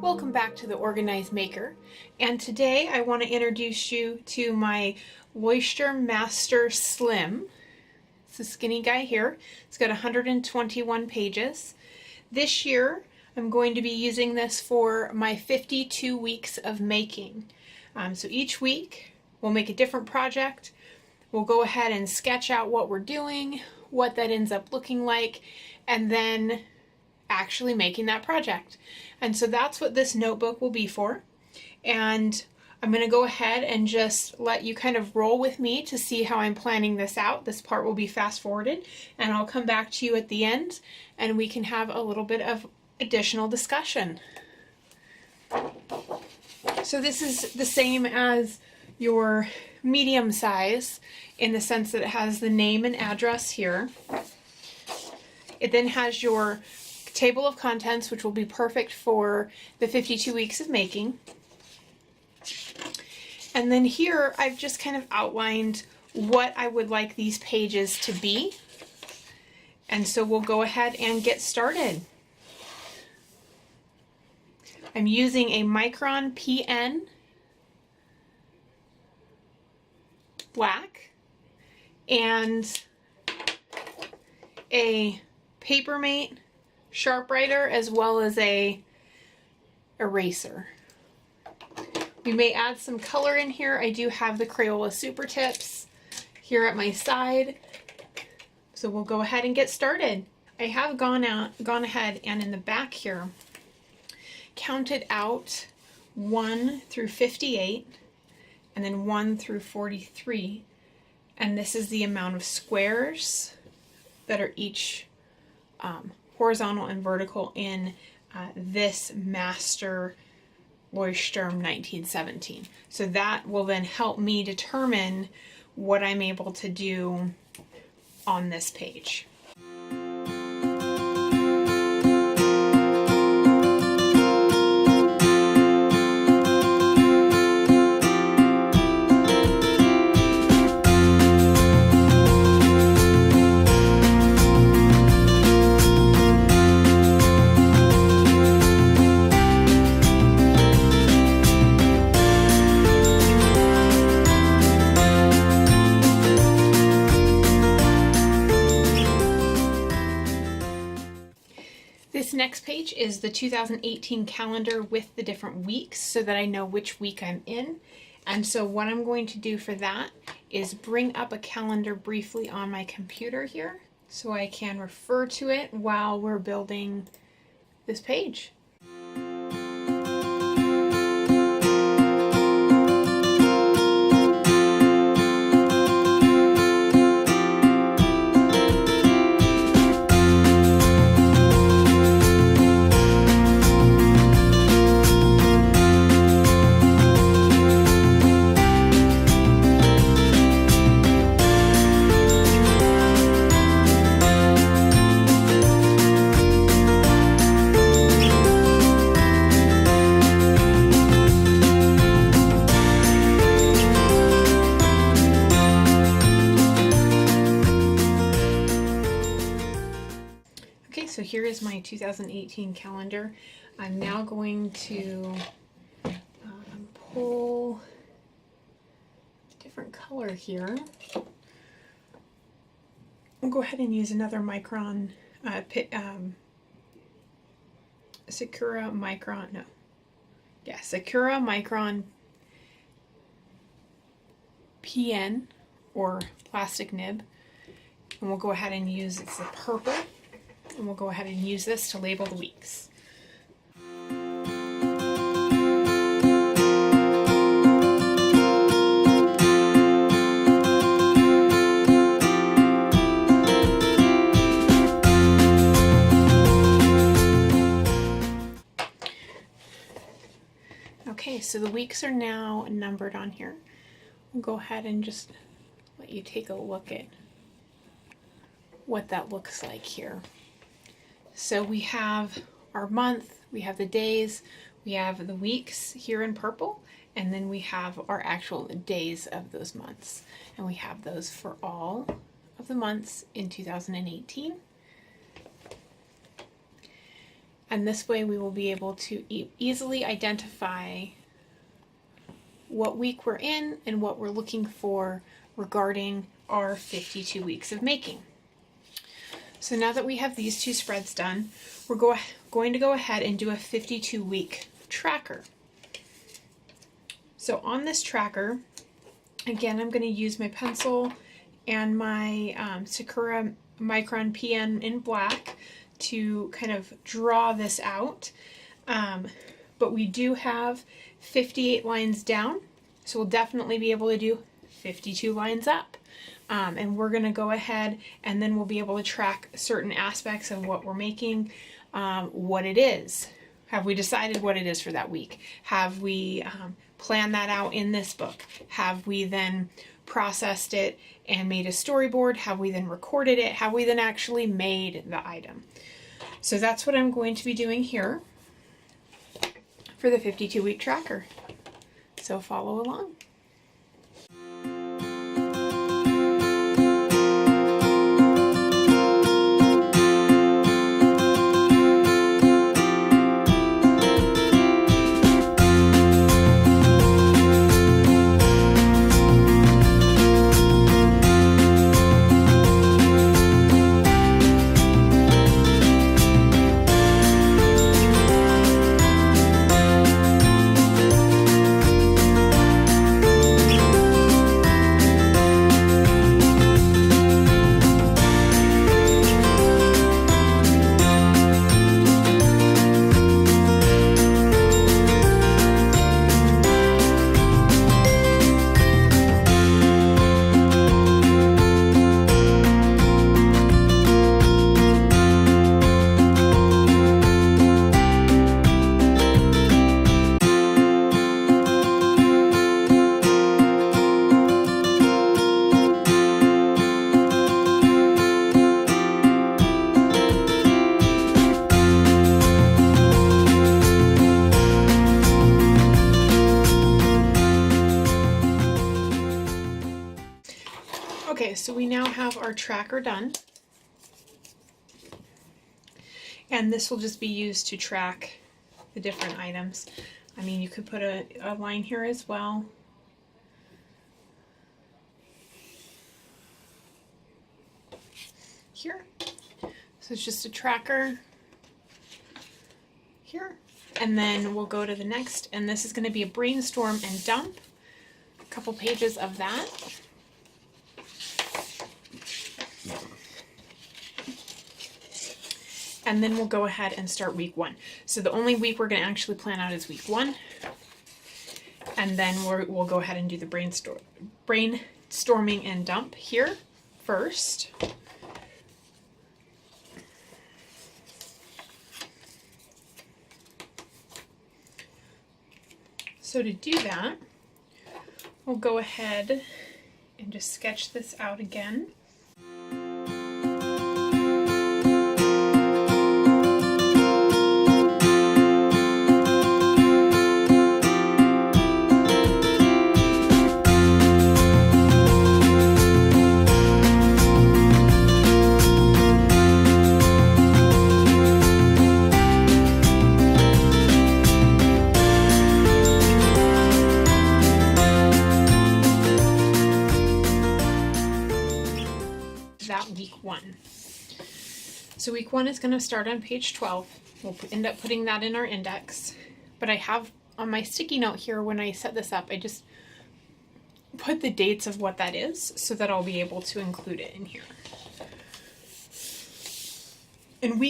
Welcome back to the Organized Maker, and today I want to introduce you to my Leuchtturm Master Slim. It's a skinny guy here. It's got 121 pages. This year I'm going to be using this for my 52 weeks of making. So each week we'll make a different project. We'll go ahead and sketch out what we're doing, what that ends up looking like, and then actually making that project. And so that's what this notebook will be for. And I'm going to go ahead and just let you kind of roll with me to see how I'm planning this out. This part will be fast forwarded, and I'll come back to you at the end and we can have a little bit of additional discussion. So this is the same as your medium size in the sense that it has the name and address here. It then has your table of contents, which will be perfect for the 52 weeks of making. And then here I've just kind of outlined what I would like these pages to be. And so we'll go ahead and get started. I'm using a Micron PN black and a PaperMate SharpWriter as well as a eraser. We may add some color in here. I do have the Crayola Super Tips here at my side. So we'll go ahead and get started. I have gone ahead and in the back here counted out 1 through 58 and then 1 through 43. And this is the amount of squares that are each horizontal and vertical in this Master Leuchtturm 1917. So that will then help me determine what I'm able to do on this page. This next page is the 2018 calendar with the different weeks so that I know which week I'm in. And so what I'm going to do for that is bring up a calendar briefly on my computer here so I can refer to it while we're building this page. So here is my 2018 calendar. I'm now going to pull a different color here. We'll go ahead and use another Micron, Sakura Micron PN or plastic nib. And we'll go ahead and use, it's the purple. And we'll go ahead and use this to label the weeks. Okay, so the weeks are now numbered on here. We'll go ahead and just let you take a look at what that looks like here. So we have our month, we have the days, we have the weeks here in purple, and then we have our actual days of those months. And we have those for all of the months in 2018. And this way we will be able to easily identify what week we're in and what we're looking for regarding our 52 weeks of making. So now that we have these two spreads done, we're going to go ahead and do a 52-week tracker. So on this tracker, again, I'm going to use my pencil and my Sakura Micron PN in black to kind of draw this out. But we do have 58 lines down, so we'll definitely be able to do 52 lines up. And we're going to go ahead and then we'll be able to track certain aspects of what we're making, what it is. Have we decided what it is for that week? Have we planned that out in this book? Have we then processed it and made a storyboard? Have we then recorded it? Have we then actually made the item? So that's what I'm going to be doing here for the 52-week tracker. So follow along. Okay, so we now have our tracker done, and this will just be used to track the different items. I mean, you could put a line here as well. Here. So it's just a tracker here, and then we'll go to the next, and this is going to be a brainstorm and dump. A couple pages of that. And then we'll go ahead and start week 1. So the only week we're going to actually plan out is week 1. And then we'll go ahead and do the brainstorming and dump here first. So to do that, we'll go ahead and just sketch this out again. Week 1. So week 1 is going to start on page 12. We'll end up putting that in our index. But I have on my sticky note here, when I set this up, I just put the dates of what that is so that I'll be able to include it in here. And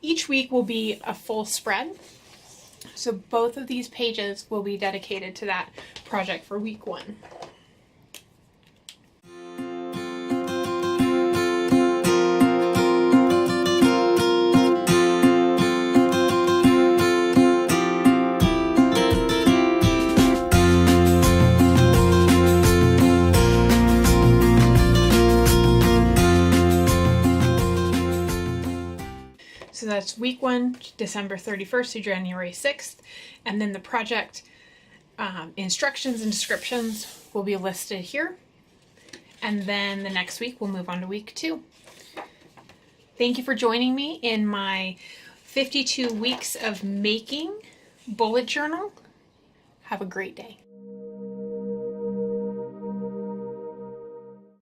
each week will be a full spread. So both of these pages will be dedicated to that project for week 1. So that's week 1, December 31st to January 6th. And then the project instructions and descriptions will be listed here. And then the next week we'll move on to week 2. Thank you for joining me in my 52 weeks of making bullet journal. Have a great day.